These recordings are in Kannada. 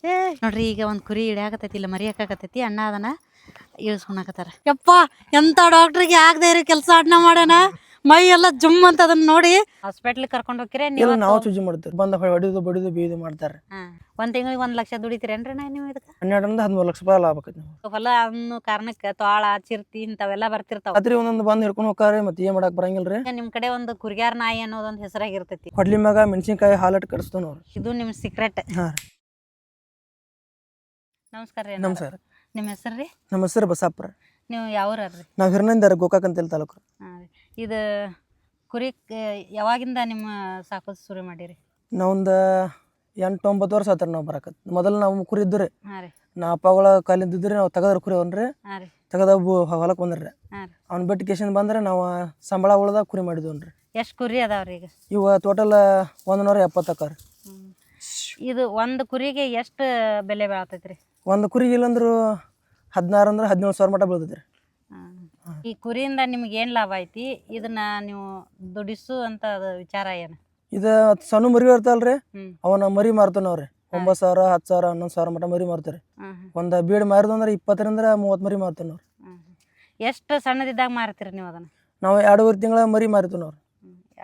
ಏ ನೋಡ್ರಿ ಈಗ ಒಂದು ಕುರಿ ಹಿಡಿಯಾಕತೈತಿ ಇಲ್ಲ ಮರಿ ಹಾಕಾಕತೈತಿ ಅಣ್ಣ ಅದನ್ನ ಇಳಿಸ್ಕೊಳಕತ್ತಾರ. ಯಪ್ಪ ಎಂತ ಡಾಕ್ಟ್ರಿಗೆ ಆಗದೆ ಇರೋ ಕೆಲಸ ಅಡ್ನ ಮಾಡ್ಯಾನ. ಮೈ ಎಲ್ಲ ಜುಮ್ ಅಂತ ಅದನ್ನ ನೋಡಿ ಹಾಸ್ಪಿಟ್ಲ್ ಕರ್ಕೊಂಡು ಹೋಗಿರ ಇಲ್ಲ ನೀವು? ನಾವು ಚೂಜಿ ಮಾಡ್ತೀವಿ ಬಂದ ಹೊಡಿದು ಬಡಿದು ಬೀದು ಮಾಡ್ತಾರೆ. ಒಂದ್ ತಿಂಗಳಿಗೆ 1 ಲಕ್ಷ ದುಡಿತೀರೇನ್ರಿ ನೀವು ಇದಕ್ಕೆ? 12ರಿಂದ 13 ಲಕ್ಷ ರೂಪಾಯಿ ಲಾಭ ಆಕೈತಿ. ಹೊಲ ಅನ್ನೋ ಕಾರಣಕ್ಕೆ ತೋಳ ಚಿರ್ತಿ ಇಂಥವೆಲ್ಲ ಬರ್ತಿರ್ತಾವ. ರಾತ್ರಿ ಒಂದೊಂದು ಬಂದು ಹಿಡ್ಕೊಂಡು ಹೋಗ್ತಾರೆ. ಮತ್ತೆ ಏನ್ ಮಾಡಕ್ ಬರಂಗಿಲ್ರಿ. ಈಗ ನಿಮ್ ಕಡೆ ಒಂದು ಕುರಿಗಾರ ನಾಯಿ ಅನ್ನೋದೊಂದು ಹೆಸರಾಗಿರ್ತೈತಿ. ಹೊಡ್ಲಿ ಮ್ಯಾಗ ಮೆಣಸಿನ್ಕಾಯಿ ಹಾಲಟ್ ಕಡಿಸ್ತಾನ ಅವ್ರು. ಇದು ನಿಮ್ ಸೀಕ್ರೆಟ್. ಹಾ ನಮಸ್ಕಾರ ರೀ. ನಮಸ್ಕಾರ. ನಿಮ್ಮ ಹೆಸರು ರೀ? ನಮ್ಮ ಹೆಸರು ಬಸಾಪುರ. ನೀವು ಯಾವ್ರಿ? ನಾವು ಹಿರನಿಂದ ಗೋಕಾಕ್ ಅಂತೇಳಿ ತಾಲೂಕು. ಹಾಂ ರೀ. ಇದು ಕುರಿ ಯಾವಾಗಿಂದ ನಿಮ್ಮ ಸಾಕೋದು ಶುರು ಮಾಡಿರಿ? ನಾವೊಂದು 8-9 ವರ್ಷ ಆತರ ನಾವು ಬರಕತ್. ಮೊದಲು ನಾವು ಕುರಿ ಇದ್ರಿ. ಹಾಂ ರೀ. ನಾ ಅಪ್ಪಗಳ ಕಾಲಿಂದಿದ್ರಿ. ನಾವು ತೆಗದ್ರ ಕುರಿ ಅವನ್ರಿ. ಹಾಂ ರೀ. ತೆಗದ ಹೊಲಕ್ಕೆ ಬಂದ್ರಿ. ಹಾಂ ರೀ. ಅವ್ನ ಬಿಟ್ಟು ಕೇಶನ್ ಬಂದ್ರೆ ನಾವು ಸಂಬಳ ಉಳ್ದ ಕುರಿ ಮಾಡಿದ್ವನ್ರಿ. ಎಷ್ಟು ಕುರಿ ಅದಾವ್ರಿ ಈಗ? ಇವ ಟೋಟಲ್ 170 ಅಕ್ಕಾರ. ಇದು ಒಂದು ಕುರಿಗೆ ಎಷ್ಟು ಬೆಲೆ ಬೀಳತೈತ್ರಿ? ಒಂದು ಕುರಿಗೆ ಇಲ್ಲಂದ್ರು 16 ಅಂದ್ರೆ 17 ಸಾವಿರ ಮಟ ಬೀಳ್ತೈತ್ರಿ. ಈ ಕುರಿಯಿಂದ ನಿಮ್ಗೆ ಏನು ಲಾಭ ಐತಿ? ಇದನ್ನ ನೀವು ದುಡಿಸು ಅಂತ ವಿಚಾರ ಏನು? ಇದು ಸಣ್ಣ ಮರಿ ಇರ್ತಾವಲ್ರಿ, ಅವನ್ನ ಮರಿ ಮಾರ್ತಾನವ್ರಿ. 9,000 10,000 11,000 ಮಟ ಮರಿ ಮಾರ್ತಾರೆ. ಒಂದು ಬೀಡ್ ಮಾರಿದ ಅಂದ್ರೆ 20ರಿಂದ 30 ಮರಿ ಮಾರ್ತಾನವ್ರಿ. ಎಷ್ಟು ಸಣ್ಣದಿದ್ದಾಗ ಮಾರ್ತೀರಿ ನೀವು ಅದನ್ನ? ನಾವು 2.5 ತಿಂಗಳ ಮರಿ ಮಾರಿತಾನವ್ರಿ.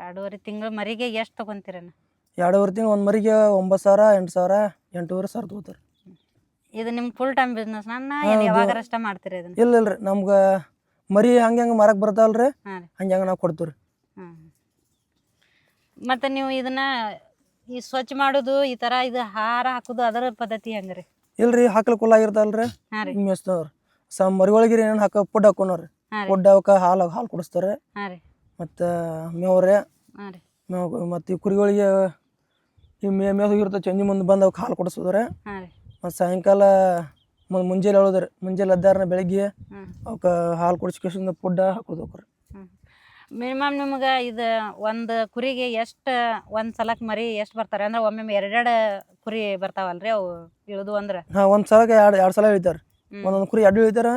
2.5 ತಿಂಗಳ ಮರಿಗೆ ಎಷ್ಟು ತಗೊಂತೀರಣ್ಣ? 2.5 ತಿಂಗಳು ಒಂದು ಮರಿಗೆ 9,000 8,000 8,500 ತಗೋತಾರೆ. ಇದು ನಿಮ್ಗೆ ಫುಲ್ ಟೈಮ್ ಬಿಸ್ನೆಸ್ ನನ್ನ ಯಾವಾಗಾರ ಅಷ್ಟ ಮಾಡ್ತೀರಿ ಇದನ್ನ? ಇಲ್ಲ ಇಲ್ರಿ, ನಮ್ಗೆ ಮರಿ ಹಂಗೆ ಮಾರಕ್ ಬರ್ತಾವಲ್ರಿ, ಹಾಂ ರೀ. ಹಂಗೆ ನಾವು ಕೊಡ್ತೀವಿ. ಮತ್ತು ನೀವು ಇದನ್ನ ಈ ಸ್ವಚ್ಛ ಮಾಡೋದು ಈ ಥರ ಇದು ಆಹಾರ ಹಾಕೋದು ಅದರ ಪದ್ಧತಿ ಹೆಂಗೆ ರೀ? ಇಲ್ರಿ, ಹಾಕಲ್ ಕುಲ್ಲ ಆಗಿರ್ತಾವಲ್ರಿ, ಹಾಂ ರೀ. ಮೇಸ್ತವ್ರಿ. ಮರಿಗಳಿಗೆ ಏನೇನು ಫುಡ್ ಹಾಕೋನವ್ರಿ. ಫುಡ್ ಅವಕ್ಕೆ ಹಾಲು ಕುಡಿಸ್ತಾರೆ. ಹಾಂ ರೀ. ಮತ್ತು ಮೇವ್ರೆ. ಹಾಂ ರೀ. ಮೇವು ಮತ್ತು ಈ ಕುರಿಗಳಿಗೆ ಈ ಮೇವಿರ್ತವೆ. ಚಂಜಿ ಮುಂದೆ ಬಂದು ಅವಕ್ಕೆ ಹಾಲು ಕುಡಿಸಿದ್ರೆ. ಹಾಂ ರೀ. ಮತ್ತು ಸಾಯಂಕಾಲ ಮುಂಜಾನೆ ಹೇಳೋದ್ರಿ. ಮುಂಜಾನೆ ಎದ್ದಾರನ ಬೆಳಗ್ಗೆ ಅವಕ್ಕೆ ಹಾಲು ಕುಡಿಸ್ಕೊಂಡು ಫುಡ್ ಹಾಕೋದು ಹೋಗ್ರಿ. ಮಿನಿಮಮ್ ನಿಮ್ಗೆ ಇದು ಒಂದು ಕುರಿಗೆ ಎಷ್ಟು ಒಂದು ಸಲಕ್ಕೆ ಮರಿ ಎಷ್ಟು ಬರ್ತಾರೆ? ಅಂದ್ರೆ ಒಮ್ಮೆ 2 ಕುರಿ ಬರ್ತಾವಲ್ರಿ ಅವು ಇಳಿದು ಅಂದ್ರೆ? ಹಾಂ, ಒಂದು ಸಲಕ್ಕೆ ಎರಡು ಸಲ ಇಳಿತಾರೆ. ಒಂದೊಂದು ಕುರಿ 2 ಇಳಿತಾರೆ,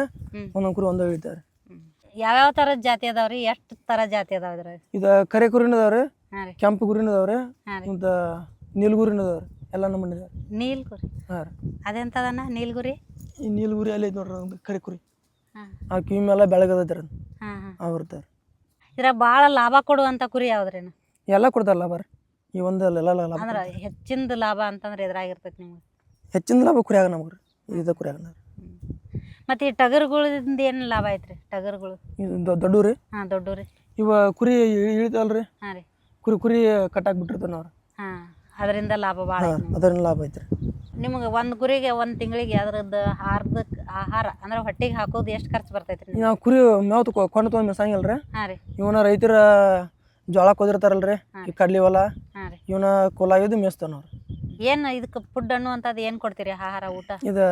ಒಂದೊಂದು ಕುರಿ 1 ಇಳಿತಾರೆ. ಯಾವ್ಯಾವ ಥರದ ಜಾತಿ ಅದಾವ್ರಿ? ಎಷ್ಟು ಥರ ಜಾತಿ ಅದಾವ ಇದ್ರಾಗ? ಇದು ಕರೆ ಕುರಿನ ಅದಾವ್ರಿ, ಹಾಂ ರೀ. ಕೆಂಪು ಕುರಿನ ಅದಾವ್ರಿ, ಹಾಂ ರೀ. ಮತ್ತು ನೀಲ್ಗುರಿನ ಅದಾವ್ರಿ. ಎಲ್ಲ ನಮ್ಮನೆ ಇದಾವೆ. ನೀಲ್ ಕುರಿ? ಹಾಂ ರೀ. ಅದೆಂತದನ್ನ ನೀಲ್ಗುರಿ? ಈ ನೀಲ್ಗುರಿ ಅಲ್ಲಿ ಐತೆ ನೋಡ್ರಿ, ಒಂದು ಕರೆ ಕುರಿ. ಹಾಂ. ಆ ಕಿವಿ ಮೇಲೆ ಬೆಳಗದೈತೆ ರೀ. ಹಾಂ ಹಾಂ. ಅವು ಇರ್ತಾರೆ. ಇದ್ರಾಗ ಭಾಳ ಲಾಭ ಕೊಡುವಂಥ ಕುರಿ ಯಾವ್ದ್ರೇನು? ಎಲ್ಲ ಕೊಡ್ತಾರಲ್ಲ ಬರ್ರಿ. ಈ ಒಂದು ಎಲ್ಲ ಲಾಭ ಅಂದ್ರೆ ಹೆಚ್ಚಿಂದ ಲಾಭ ಅಂತಂದ್ರೆ ಎದುರಾಗಿರ್ತೈತಿ ನಿಮ್ಗೆ? ಹೆಚ್ಚಿನ ಲಾಭ ಕುರಿಯಾಗ ನಮ್ಗೆ ರೀ. ಇದು ಕುರಿಯಾಗ ಮತ್ತು ಈ ಟಗರುಗಳಿಂದ ಏನು ಲಾಭ ಐತ್ರಿ? ಟಗರುಗಳು ಇದು ದೊಡ್ಡ ರೀ. ಹಾಂ, ದೊಡ್ಡ ರೀ. ಇವ ಕುರಿ ಇಳಿತಾವಲ್ರಿ. ಹಾಂ ರೀ. ಕುರಿ ಕಟ್ಟಾಕ್ಬಿಟ್ಟಿರ್ತಾನೆ ಅವ್ರು. ಹಾಂ, ಅದರಿಂದ ಲಾಭ ಭಾಳ ಐತಿ. ಅದರಿಂದ ಲಾಭ ಐತ್ರಿ ನಿಮ್ಗೆ ಒಂದು ಕುರಿಗೆ ಒಂದು ತಿಂಗಳಿಗೆ ಅದ್ರದ್ದು ಆಹಾರ ಅಂದ್ರೆ ಹೊಟ್ಟೆಗೆ ಹಾಕೋದು ಎಷ್ಟು ಖರ್ಚು ಬರ್ತೈತ್ರಿ? ನಾವು ಕುರಿ ಮೇವು ಕೊಂಡು ತೊಗೊಂಡು ಮೆಸಂಗಿಲ್ರಿ. ಹಾಂ ರೀ. ಇವನ ರೈತರ ಜೋಳ ಕೊದಿರ್ತಾರಲ್ರಿ, ಈ ಕಡ್ಲಿ ಹೊಲ, ಹಾಂ ರೀ. ಇವನ ಕೊಲಾಗಿದ್ದು ಮೇಯಿಸ್ತಾನ ಅವ್ರು. ಏನು ಇದಕ್ಕೆ ಫುಡ್ ಅನ್ನುವಂಥದ್ದು ಏನು ಕೊಡ್ತೀರಿ ಆಹಾರ ಊಟ? ಇದು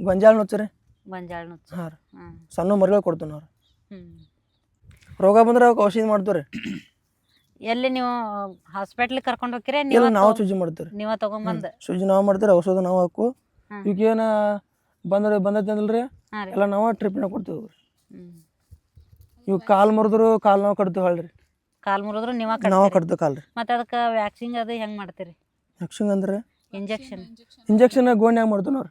ಗೊಂಜಾಳ ನುಚ್ಚರಿ. ಗೊಂಜಾಳ ನುಚ್ಚು. ಹಾಂ ರೀ. ಹಾಂ. ಸಣ್ಣ ಮರಿಗಳು ಕೊಡ್ತಾನ ಅವ್ರು. ಹ್ಞೂ. ರೋಗ ಬಂದ್ರೆ ಅವಕ್ಕೆ ಔಷಧಿ ಮಾಡ್ತೀವಿ. ಎಲ್ಲಿ ನೀವು ಹಾಸ್ಪಿಟ್ಲಿಗೆ ಕರ್ಕೊಂಡು ಹೋಗ್ತೀರಿ? ಇಲ್ಲ, ನಾವು ಚೂಜಿ ಮಾಡ್ತೀವಿ. ನೀವ ತಗೊಂಬಂದು ಚೂಜಿ ನಾವು ಮಾಡ್ತೀವಿ, ಔಷಧ ನಾವು ಹಾಕು. ಈಗೇನು ಬಂದೈತೆ ಅಂದಲ್ರಿ, ಎಲ್ಲ ನಾವು ಟ್ರೀಟ್ಮೆಂಟ್ ಕೊಡ್ತೀವಿ. ಇವು ಕಾಲು ಮುರಿದ್ರು ಕಾಲು ನಾವು ಕಟ್ತೀವಿ. ಹೇಳ್ರಿ, ಕಾಲು ಮುರಿದ್ರು ನೀವು ಕಟ್ತೀವಿ ಕಾಲು ರೀ. ಮತ್ತು ಅದಕ್ಕೆ ವ್ಯಾಕ್ಸಿನ್ ಅದು ಹೆಂಗೆ ಮಾಡ್ತೀರಿ? ವ್ಯಾಕ್ಸಿನ್ ಅಂದ್ರೆ ಇಂಜೆಕ್ಷನ್ ಗೋಣ್ಯಾಗ ಮಾಡ್ತೀವಿ ನಾವು.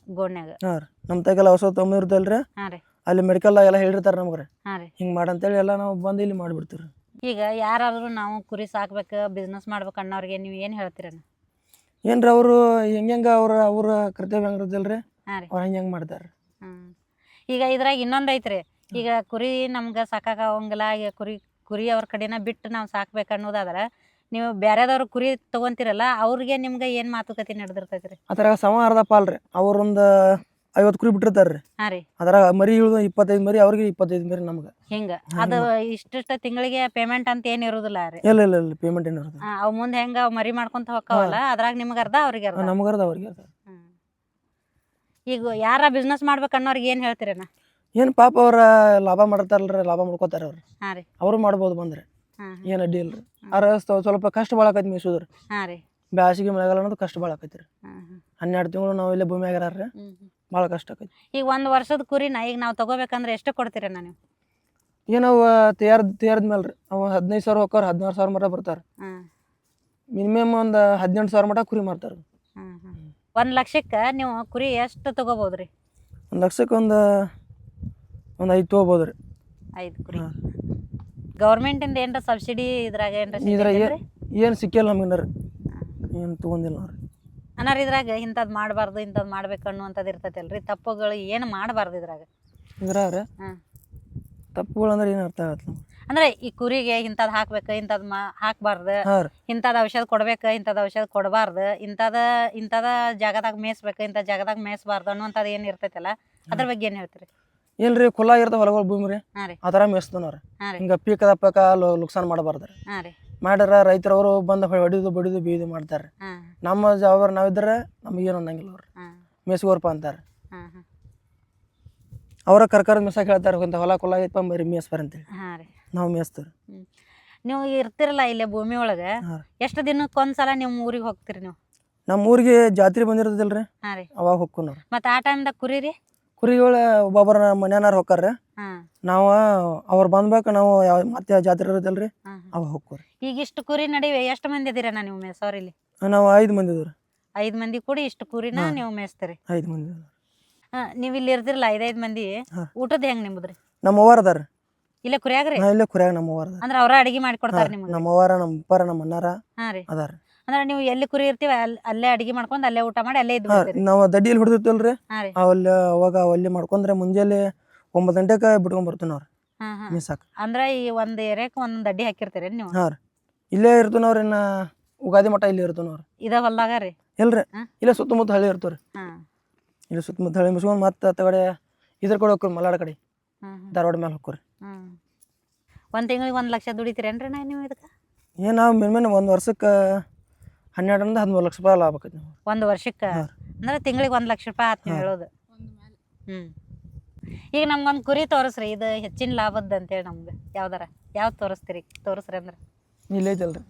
ಗೋಣ್ಯಾಗ? ಹಾಂ ರೀ. ನಮ್ಮ ತಗೆಲ್ಲ ಔಷಧ ತೊಗೊಂಡಿರ್ತಲ್ರಿ. ಹಾಂ ರೀ. ಅಲ್ಲಿ ಮೆಡಿಕಲ್ ಎಲ್ಲ ಹೇಳಿರ್ತಾರೆ ನಮ್ಗೆ. ಹಾಂ ರೀ. ಹಿಂಗೆ ಮಾಡಂತೇಳಿ ಎಲ್ಲ ನಾವು ಬಂದು ಇಲ್ಲಿ ಮಾಡಿಬಿಡ್ತೀವಿ. ಈಗ ಯಾರಾದ್ರೂ ನಾವು ಕುರಿ ಸಾಕ್ಬೇಕು, ಬಿಸ್ನೆಸ್ ಮಾಡ್ಬೇಕು ಅನ್ನೋರಿಗೆ ನೀವು ಏನು ಹೇಳ್ತೀರಣ್ಣ? ಏನ್ರಿ, ಅವರು ಹೆಂಗೆ ಅವ್ರ ಕರ್ತವ್ಯ ಹೆಂಗಿರ್ತಲ್ರಿ, ಹಾಂ ರೀ, ಅವ್ರು ಹೆಂಗೆ ಮಾಡ್ತಾರೆ. ಈಗ ಇದ್ರಾಗ ಇನ್ನೊಂದು ಐತ್ರಿ. ಈಗ ಕುರಿ ನಮ್ಗೆ ಸಾಕಾಗ ಅವಂಗಿಲ್ಲ. ಈಗ ಕುರಿ ಅವ್ರ ಕಡೆನ ಬಿಟ್ಟು ನಾವು ಸಾಕ್ಬೇಕು ಅನ್ನೋದಾದ್ರೆ ನೀವು ಬೇರೆದವ್ರು ಕುರಿ ತೊಗೊಂತೀರಲ್ಲ, ಅವ್ರಿಗೆ ನಿಮ್ಗೆ ಏನು ಮಾತುಕತೆ ನಡೆದಿರ್ತೈತಿ ರೀ? ಅದ್ರಾಗ ಅರ್ಧ ಪಾಲ್ರಿ. ಅವ್ರೊಂದು 50 ಕುರಿ ಬಿಟ್ಟಿರ್ತಾರೆ ರೀ. ಹಾಂ ರೀ. ಅದ್ರಾಗ ಮರಿ ಇಳಿದು 25 ಮರಿ, ಅವ್ರಿಗೆ 25 ಮರಿ ನಮ್ಗೆ. ಹಿಂಗೆ ಅದು ಇಷ್ಟಿಷ್ಟ ತಿಂಗಳಿಗೆ ಪೇಮೆಂಟ್ ಅಂತ ಏನು ಇರೋದಿಲ್ಲ ರೀ? ಇಲ್ಲ ಇಲ್ಲ ಇಲ್ಲ, ಪೇಮೆಂಟ್ ಏನು ಇರೋದು. ಅವು ಮುಂದೆ ಹೆಂಗೆ ಅವು ಮರಿ ಮಾಡ್ಕೊಂತ ಹೋಗ್ತಾವಲ್ಲ, ಅದ್ರಾಗ ನಿಮ್ಗೆ ಅರ್ಧ ಅವ್ರಿಗೆ ಅರ್ಧ? ನಮ್ಗೆ ಅರ್ಧ ಅವ್ರಿಗೆ ಅರ್ಧ. ಈಗ ಯಾರ ಬಿಸ್ನೆಸ್ ಮಾಡ್ಬೇಕು ಅನ್ನೋರಿಗೆ ಏನು ಹೇಳ್ತೀರಣ್ಣ? ಏನು ಪಾಪ ಅವ್ರ ಲಾಭ ಮಾಡ್ತಾರಲ್ರಿ, ಲಾಭ ಮಾಡ್ಕೋತಾರೆ ಅವ್ರು. ಹಾಂ ರೀ. ಅವರು ಮಾಡ್ಬೋದು ಬಂದ್ರೆ, ಏನು ಅಡ್ಡಿ ಇಲ್ರಿ. ಅದ್ರ ಸ್ವಲ್ಪ ಕಷ್ಟ ಭಾಳ ಆಕೈತಿ ಮೇಯ್ಸೋದ್ರಿ. ಹಾಂ ರೀ. ಬ್ಯಾಸಿಗೆ ಮಳೆಗಾಲ ಅನ್ನೋದು ಕಷ್ಟ ಭಾಳ ಆಕೈತಿ ರೀ. 12 ತಿಂಗಳು ನಾವು ಇಲ್ಲೇ ಭೂಮಿ ಆಗ್ಯಾರ, ಭಾಳ ಕಷ್ಟ ಆಕೈತಿ. ಈಗ 1 ವರ್ಷದ ಕುರಿನ ಈಗ ನಾವು ತಗೋಬೇಕಂದ್ರೆ ಎಷ್ಟು ಕೊಡ್ತೀರಣ್ಣ ನೀವು? ಏನವು ತೇರ್ದ ಮೇಲೆ ರೀ. ಅವು 15,000 ಹೋಗ್ತಾರೆ, 16,000 ಮಟ ಬರ್ತಾರೆ. ಮಿನಿಮಮ್ ಒಂದು 18,000 ಮಟ ಕುರಿ ಮಾರ್ತಾರೆ. 1 ಲಕ್ಷಕ್ಕೆ ನೀವು ಕುರಿ ಎಷ್ಟು ತಗೋಬೋದ್ರಿ? 1 ಲಕ್ಷಕ್ಕೆ ಒಂದು 5 ತೊಗೋಬೋದು ರೀ. 5 ಕುರಿ. ಗೌರ್ಮೆಂಟಿಂದ ಏನ್ರ ಸಬ್ಸಿಡಿ ಇದ್ರಾಗ ಇದ್ರಾಗ ಏನ್ರ ಏನು ಸಿಕ್ಕಿಲ್ಲ ನಮ್ಗೆ ರೀ, ಏನು ತೊಗೊಂಡಿಲ್ಲ ನೋಡ್ರಿ. ಅನ್ನಾರ ಇದ್ರಾಗ ಇಂಥದ್ದು ಮಾಡಬಾರ್ದು ಇಂಥದ್ದು ಮಾಡ್ಬೇಕು ಅನ್ನುವಂಥದ್ದು ಇರ್ತೈತಲ್ರಿ, ತಪ್ಪುಗಳು ಏನು ಮಾಡಬಾರ್ದು ಇದ್ರಾಗ? ಇದ್ರಾಗ ಹಾಂ, ತಪ್ಪುಗಳು ಅಂದ್ರೆ ಏನು ಅರ್ಥ ಆಗತ್ತೆ ನಮ್ಗೆ. ಅಂದ್ರೆ ಈ ಕುರಿಗೆ ಇಂಥದ್ದು ಹಾಕ್ಬೇಕು, ಇಂಥದ್ದು ಹಾಕ್ಬಾರ್ದು, ಹಾಂ ರೀ. ಇಂಥದ್ದು ಔಷಧ ಕೊಡ್ಬೇಕು, ಇಂಥದ್ದು ಔಷಧ ಕೊಡಬಾರ್ದು, ಇಂಥದ ಜಾಗದಾಗ ಮೇಯಿಸ್ಬೇಕು, ಇಂಥ ಜಾಗದಾಗ ಮೇಯಿಸ್ಬಾರ್ದು ಅನ್ನುವಂಥದ್ದು ಏನು ಇರ್ತೈತಲ್ಲ, ಅದ್ರ ಬಗ್ಗೆ ಏನು ಹೇಳ್ತೀರಿ? ಇಲ್ರಿ, ಖುಲ್ಲಾ ಇರ್ತಾವ ಹೊಲಗಳು ಭೂಮಿ ರೀ, ಹಾಂ ರೀ, ಆ ಥರ ಮೇಯಿಸ್ತಾವ ನೋಡ್ರಿ. ಹಾಂ ರೀ, ಹಿಂಗೆ ಪೀಕದ ಪಕ್ಕ ಲುಕ್ಸಾನ್ ಮಾಡಬಾರ್ದು ರೀ. ಹಾಂ ರೀ, ಮಾಡ್ಯಾರ ರೈತರವರು ಬಂದು ಹೊಡಿದು ಬಡಿದು ಬೀದು ಮಾಡ್ತಾರೆ. ಹಾಂ, ನಮ್ಮ ಜವಾಬ್ದಾರಿ ನಾವಿದ್ರೆ ನಮಗೇನು ಅನ್ನಂಗಿಲ್ಲ ಅವ್ರು, ಹಾಂ, ಮೇಯಿಸ್ಕೋರಪ್ಪ ಅಂತಾರೆ. ಹಾಂ, ಹಾಂ, ಅವರ ಕರ್ಕರ ಮೇಯ್ಸಕ್ಕೆ ಹೇಳ್ತಾರೆ, ಇಂಥ ಹೊಲ ಕುಲ್ಲ ಐತಪ್ಪ ಬರೀ ಮೇಯಿಸ್ಬಾರ ಅಂತೇಳಿ ಹಾಂ ರೀ. ನಾವು ಮೇಯಿಸ್ತೀವಿ. ನೀವು ಇರ್ತಿರಲ್ಲ ಇಲ್ಲೇ ಭೂಮಿ ಒಳಗೆ, ಹಾಂ. ಎಷ್ಟು ದಿನಕ್ಕೊಂದ್ಸಲ ನಿಮ್ಮ ಊರಿಗೆ ಹೋಗ್ತೀರಿ ನೀವು? ನಮ್ಮ ಊರಿಗೆ ಜಾತ್ರೆ ಬಂದಿರ್ತದಲ್ರಿ, ಹಾಂ ರೀ. ಅವಾಗ ಹೋಗ್ಕೊಂಡ್ರಿ. ಮತ್ತು ಆ ಟೈಮ್ದಾಗ ಕುರಿ ರೀ? ಕುರಿಗಳು ಒಬ್ಬೊಬ್ಬರ ಮನ್ಯಾನಾರು ಹೋಗ್ತಾರ್ರಿ, ಹಾಂ, ನಾವು ಅವ್ರು ಬಂದ್ಬೇಕು, ನಾವು ಮತ್ತೆ ಜಾತ್ರೆ ಇರೋದಲ್ರಿ ಹಾಂ, ಅವಾಗ ಹೋಗ್ಕೋರಿ. ಈಗ ಇಷ್ಟು ಕುರಿ ನಡುವೆ ಎಷ್ಟು ಮಂದಿ ಇದೀರಣ್ಣ ನೀವು ಮೇಸೋರು ಇಲ್ಲಿ? ನಾವು 5 ಮಂದಿ ಇದ್ರಿ. 5 ಮಂದಿ ಕೂಡಿ ಇಷ್ಟು ಕುರಿನ ನೀವು ಮೇಯಿಸ್ತೀರಿ? 5 ಮಂದಿ ಇದ್ರಿ. ನೀವು ಇಲ್ಲಿ ಇರ್ತಿರಲ್ಲ 5 ಮಂದಿ, ಹಾಂ. ಊಟದ ಹೆಂಗೆ ನಿಮ್ಮದ್ರಿ? ನಮ್ಮ ಅವ್ವಾರ ಅದಾರ, ಇಲ್ಲೇ ಕುರಿಯಾಗ್ರಿ? ಇಲ್ಲೇ ಕುರಿಯಾಗ ನಮ್ಮ ಅವ್ವಾರ ಅದಾರ. ಅಂದ್ರೆ ಅವ್ರ ಅಡಿಗೆ ಮಾಡಿ ಕೊಡ್ತಾರೆ ನಿಮ್ಗೆ? ನಮ್ಮ ಅವ್ವಾರ, ನಮ್ಮ ಅಪ್ಪಾರ, ನಮ್ಮ ಅಣ್ಣಾರ ಹಾಂ ರೀ. ಅದಾರ. ಅಂದ್ರೆ ನೀವು ಎಲ್ಲಿ ಕುರಿ ಇರ್ತೀವಿ ಅಲ್ಲೇ ಅಡಿಗೆ ಮಾಡ್ಕೊಂಡು ಅಲ್ಲೇ ಊಟ ಮಾಡಿ ಅಲ್ಲೇ ಇದ್ದು ಹಾಂ, ಬಿಡ್ತೀರಿ? ನಾವು ದಡ್ಡಿಯಲ್ಲಿ ಹೊಡೆದಿರ್ತಲ್ರಿ, ಹಾಂ ರೀ. ಅವಾಗ ಅಲ್ಲಿ ಮಾಡ್ಕೊಂಡ್ರೆ ಮುಂಜಾನೆ 9 ಗಂಟೆಗೆ ಬಿಟ್ಕೊಂಡ್ ಬರ್ತೀವಿ ನಾವು ಹಾಂ, ಹಾಂ. ಮೀಸಾಕ. ಅಂದ್ರೆ ಈ ಒಂದು ಏರಿಯಾಕ್ಕೆ ಒಂದೊಂದು ಅಡ್ಡಿ ಹಾಕಿರ್ತೀರಿ ನೀವು? ಹಾಂ ರೀ, ಇಲ್ಲೇ ಇರ್ತೀವಿ ನಾವ್ರಿ, ಇನ್ನ ಉಗಾದಿ ಮಠ ಇಲ್ಲಿ ಇರ್ತೀವಿ ನಾವ್ರಿ. ಇದ ಹೊಲ್ದಾಗ ರೀ? ಇಲ್ರಿ, ಹಾಂ. ಇಲ್ಲೇ ಸುತ್ತಮುತ್ತ ಹಳ್ಳಿ ಇರ್ತೀವಿ ರೀ. ಹಾಂ, ಇಲ್ಲಿ ಸುತ್ತಮುತ್ತ ಹಳ್ಳಿ ಮುಗಿಸ್ಕೊಂಡು ಮತ್ತೆ ತಗಡೆ ಇದ್ರ ಕಡೆ ಹೋಗ್ರಿ, ಮಲ್ನಾಡ ಕಡೆ ಹಾಂ, ಧಾರವಾಡ ಮೇಲೆ ಹೋಗ್ರಿ. ಹಾಂ. 1 ತಿಂಗಳಿಗೆ 1 ಲಕ್ಷ ದುಡಿತೀರೇನ್ರಿ ನೀವು ಇದಕ್ಕೆ? ಏನು ನಾವು ಮಿನಿಮಮ್ 1 ವರ್ಷಕ್ಕೆ 12 13 ಲಕ್ಷ ರೂಪಾಯಿ ಲಾಭ ಆಕೈತಿ ನಾವು. 1 ವರ್ಷಕ್ಕೆ? ಹಾಂ. ಅಂದ್ರೆ ತಿಂಗಳಿಗೆ 1 ಲಕ್ಷ ರೂಪಾಯಿ ಆತ್ ನೀವು ಹಾಂ. ಹೇಳೋದು? ಹ್ಞೂ. ಈಗ ನಮ್ಗೊಂದು ಕುರಿ ತೋರಿಸ್ರಿ, ಇದು ಹೆಚ್ಚಿನ ಲಾಭದ್ದು ಅಂತೇಳಿ ನಮ್ಗೆ ಯಾವ್ದಾರ ಯಾವ್ದು ತೋರಿಸ್ರಿ ಅಂದ್ರೆ? ಇಲ್ಲೇ ಐತಲ್ರಿ,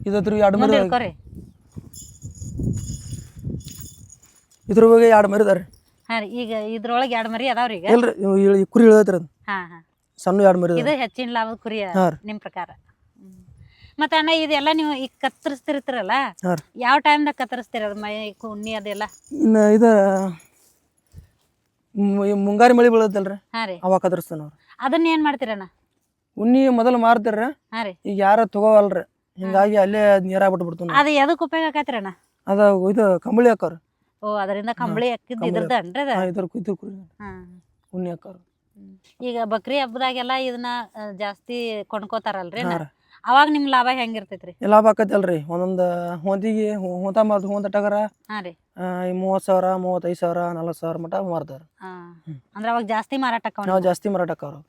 ಇದ್ರ 2 ಮುಂದೆ ಮರಿ, ಇಟ್ಕೋರಿ. ಇದ್ರ ಬಗ್ಗೆ 2 ಮರಿ ಅದಾರ. ಹಾಂ ರೀ. ಈಗ ಇದ್ರೊಳಗೆ 2 ಮರಿ ಅದಾವ್ರಿ ಈಗ? ಇಲ್ರಿ, ಈ ಕುರಿ ಇಳತ್ರಿ ಅದು ಹಾಂ, ಹಾಂ. ಸಣ್ಣ 2 ಮರಿ ಇದು ಹೆಚ್ಚಿನ ಲಾಭದ ಕುರಿ ಹಾಂ ರೀ. ನಿಮ್ಮ ಪ್ರಕಾರ? ಮತ್ತೆ ಅಣ್ಣ ಇದೆಲ್ಲ ನೀವು ಈಗ ಕತ್ತರಿಸ್ತಿರ್ತೀರಲ್ಲ, ಹಾಂ ರೀ. ಯಾವ ಟೈಮ್ದಾಗ ಕತ್ತರಿಸ್ತೀರ ಅದು ಮೈ ಉಣ್ಣಿ ಅದೆಲ್ಲ? ಇನ್ನು ಇದು ಮುಂಗಾರಿ ಮಳಿ ಬೀಳತ್ತಲ್ರಿ, ಹಾಂ ರೀ. ಅವಾಗ ಕದರ್ಸ್ತಾನ ಅವ್ರು. ಅದನ್ನ ಏನು ಮಾಡ್ತೀರಣ್ಣ? ಉಣ್ಣಿ ಮೊದಲು ಮಾರ್ತಾರ್ರಿ, ಹಾಂ ರೀ. ಈಗ ಯಾರ ತಗೋವಲ್ರಿ, ಹಿಂಗಾಗಿ ಅಲ್ಲೇ ನೀರಾಗ ಬಿಟ್ಬಿಡ್ತು. ಅದು ಎದಕ್ಕೆ ಉಪಯೋಗ ಆಕೈತ್ರಣ್ಣ? ಅದ ಇದು ಕಂಬಳಿ ಹಾಕೋರು. ಓ, ಅದರಿಂದ ಕಂಬಳಿ ಹಾಕಿದ್ದು ಇದ್ರದ್ದು ಅನ್ರಿ ಅದು? ಇದ್ರ ಕುರಿ ಹಾಂ. ಉಣ್ಣಿ ಹಾಕೋರು. ಈಗ ಬಕ್ರಿ ಹಬ್ಬದಾಗೆಲ್ಲ ಇದನ್ನ ಜಾಸ್ತಿ ಕೊಂಡ್ಕೋತಾರಲ್ರಿ, ಹಾಂ ರೀ. ಅವಾಗ ನಿಮ್ಮ ಲಾಭ ಹೆಂಗಿರ್ತೈತ್ರಿ? ಲಾಭ ಆಕೈತಿ ಅಲ್ರಿ, ಒಂದೊಂದು ಹೊಂದಿಗೆ ಹೊಂತ ಟಗರ ಹಾಂ ರೀ. 30,000 35,000 40,000 ಮಟ ಮಾರ್ತಾರೆ. ಹಾಂ. ಅಂದ್ರೆ ಅವಾಗ ಜಾಸ್ತಿ ಮಾರಾಟ ನಾವು ಜಾಸ್ತಿ ಮಾರಾಟ ಆಕವ್ರು.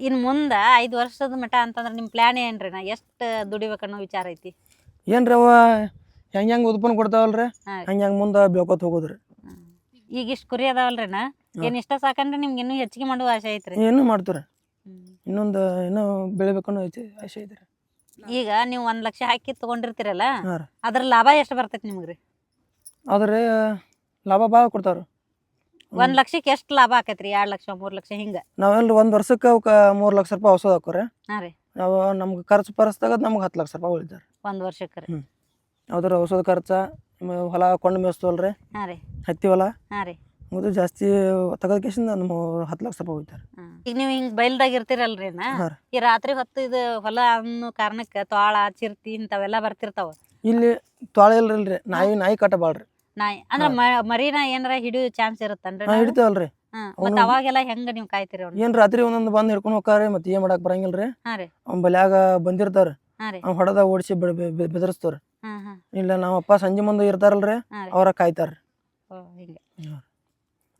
ಇನ್ನು ಮುಂದೆ 5 ವರ್ಷದ ಮಟ ಅಂತಂದ್ರೆ ನಿಮ್ಮ ಪ್ಲ್ಯಾನ್ ಏನ್ರಿ? ನಾ ಎಷ್ಟು ದುಡಿಬೇಕನ್ನೋ ವಿಚಾರ ಐತಿ? ಏನ್ರಿ ಅವ ಹೆಂಗೆ ಉತ್ಪನ್ನ ಕೊಡ್ತಾವಲ್ರಿ, ಹಾಂ ರೀ. ಹಂಗೆ ಮುಂದೆ ಬೆಳ್ಕೊತ ಹೋಗೋದ್ರಿ. ಈಗ ಇಷ್ಟು ಕುರಿ ಅದಾವಲ್ರಿ ಅಣ್ಣ, ಏನು ಇಷ್ಟ ಸಾಕಂದ್ರೆ ನಿಮ್ಗೆ ಇನ್ನೂ ಹೆಚ್ಚಿಗೆ ಮಾಡುವ ಆಸೆ ಐತ್ರಿ? ಇನ್ನೂ ಮಾಡ್ತೀರಿ, ಇನ್ನೂ ಬೆಳಿಬೇಕನ್ನೋ ಆಸೆ ಐತ್ರಿ. ಈಗ ನೀವು 1 ಲಕ್ಷ ಹಾಕಿ ತೊಗೊಂಡಿರ್ತೀರಲ್ಲ, ಹಾಂ ರೀ. ಅದ್ರ ಲಾಭ ಎಷ್ಟು ಬರ್ತೈತಿ ನಿಮ್ಗೆ ರೀ? ಆದ್ರೆ ಲಾಭ ಭಾಳ ಕೊಡ್ತಾವ್ರಿ. 1 ಲಕ್ಷಕ್ಕೆ ಎಷ್ಟು ಲಾಭ ಆಕೈತ್ರಿ? 2 ಲಕ್ಷ 3 ಲಕ್ಷ ಹಿಂಗೆ? ನಾವೆಲ್ಲ 1 ವರ್ಷಕ್ಕೆ ಅವಕ್ಕೆ 3 ಲಕ್ಷ ರೂಪಾಯಿ ಔಷಧ ಹಾಕೋರಿ. ಹಾಂ ರೀ. ನಾವು ನಮ್ಗೆ ಖರ್ಚು ಪರ್ಸ್ದಾಗ ನಮ್ಗೆ 10 ಲಕ್ಷ ರೂಪಾಯಿ ಉಳಿತಾರೆ 1 ವರ್ಷಕ್ಕೆ ರೀ? ಯಾವ್ದಾರ ಔಷಧ ಖರ್ಚು, ಹೊಲ ಕೊಂಡು ಮೇಯಿಸ್ತವಲ್ರಿ, ಹಾಂ ರೀ. ಹತ್ತಿ ಹೊಲ, ಹಾಂ ರೀ. ಅದು ಜಾಸ್ತಿ ತೆಗೆದಕೇಶಿಂದ ನಮ್ಮ 10 ಲಕ್ಷ ರೂಪಾಯಿ ಉಳಿತಾರೆ. ಈಗ ನೀವು ಹಿಂಗೆ ಬೈಲ್ದಾಗ ಇರ್ತೀರಲ್ರಿ ಅಣ್ಣ, ಹಾಂ ರೀ. ಈ ರಾತ್ರಿ ಹೊತ್ತು ಇದು ಹೊಲ ಅನ್ನೋ ಕಾರಣಕ್ಕೆ ತ್ವಾಳ ಚಿರ್ತಿ ಇಂಥವೆಲ್ಲ ಬರ್ತಿರ್ತಾವ. ಇಲ್ಲಿ ತೊಳೆ ಇಲ್ರಿ, ನಾಯಿ ಕಾಟ ಬಾಳ್ರಿ. ನಾಯಿ ಅಂದ್ರೆ ಮರಿನ ಏನಾರ ಹಿಡಿಯೋ ಚಾನ್ಸ್ ಇರುತ್ತನ್ರಿ? ನಾವು ಹಿಡಿತೇವಲ್ರಿ. ಮತ್ತೆ ಅವಾಗೆಲ್ಲ ಹೆಂಗ ನೀವು ಕಾಯ್ತೀರಿ ಅವ್ನ? ಏನ್ ರಾತ್ರಿ ಒಂದೊಂದು ಬಂದು ಹಿಡ್ಕೊಂಡು ಹೋಗ್ತಾರೆ, ಮತ್ತೆ ಏನ್ ಮಾಡಕ್ ಬರಂಗಿಲ್ರಿ. ಹಾಂ ರೀ. ಅವ್ನ ಬಲ್ಯಾಗ ಬಂದಿರ್ತಾವ್ರಿ, ಹಾಂ ರೀ. ಅವ್ನ ಹೊಡೆದ ಓಡಿಸಿ ಬೆದರಿಸ್ತವ್ರಿ. ಹಾಂ ಹಾಂ. ಇಲ್ಲ ನಮ್ಮ ಅಪ್ಪ ಸಂಜೆ ಮುಂದೆ ಇರ್ತಾರಲ್ರಿ, ಹಾಂ ರೀ. ಅವ್ರ ಕಾಯ್ತಾರ್ರಿ. ಓ ಹಿಂಗೆ.